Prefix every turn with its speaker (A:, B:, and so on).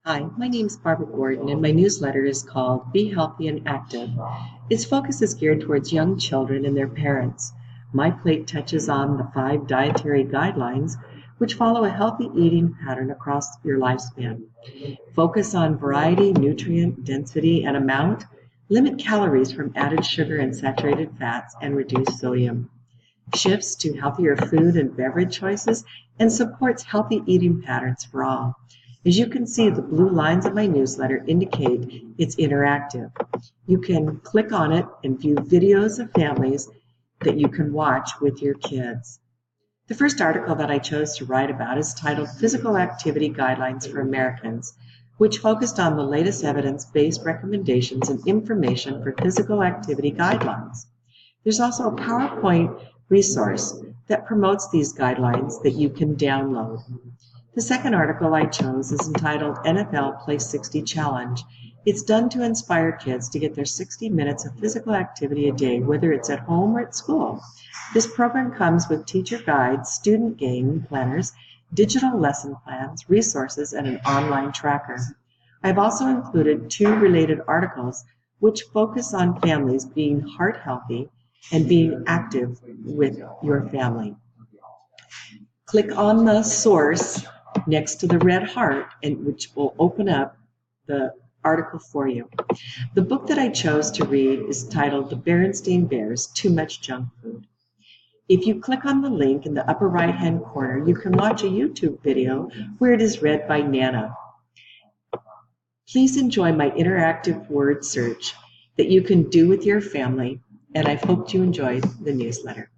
A: Hi, my name is Barbara Gordon, and my newsletter is called Be Healthy and Active. Its focus is geared towards young children and their parents. My plate touches on the 5 dietary guidelines, which follow a healthy eating pattern across your lifespan. Focus on variety, nutrient density, and amount. Limit calories from added sugar and saturated fats, and reduce sodium. Shifts to healthier food and beverage choices, and supports healthy eating patterns for all. As you can see, the blue lines of my newsletter indicate it's interactive. You can click on it and view videos of families that you can watch with your kids. The first article that I chose to write about is titled Physical Activity Guidelines for Americans, which focused on the latest evidence-based recommendations and information for physical activity guidelines. There's also a PowerPoint resource that promotes these guidelines that you can download. The second article I chose is entitled NFL Play 60 Challenge. It's done to inspire kids to get their 60 minutes of physical activity a day, whether it's at home or at school. This program comes with teacher guides, student game planners, digital lesson plans, resources, and an online tracker. I've also included 2 related articles which focus on families being heart healthy and being active with your family. Click on the source next to the red heart, and which will open up the article for you. The book that I chose to read is titled The Berenstain Bears, Too Much Junk Food. If you click on the link in the upper right-hand corner, you can watch a YouTube video where it is read by Nana. Please enjoy my interactive word search that you can do with your family, and I hope you enjoyed the newsletter.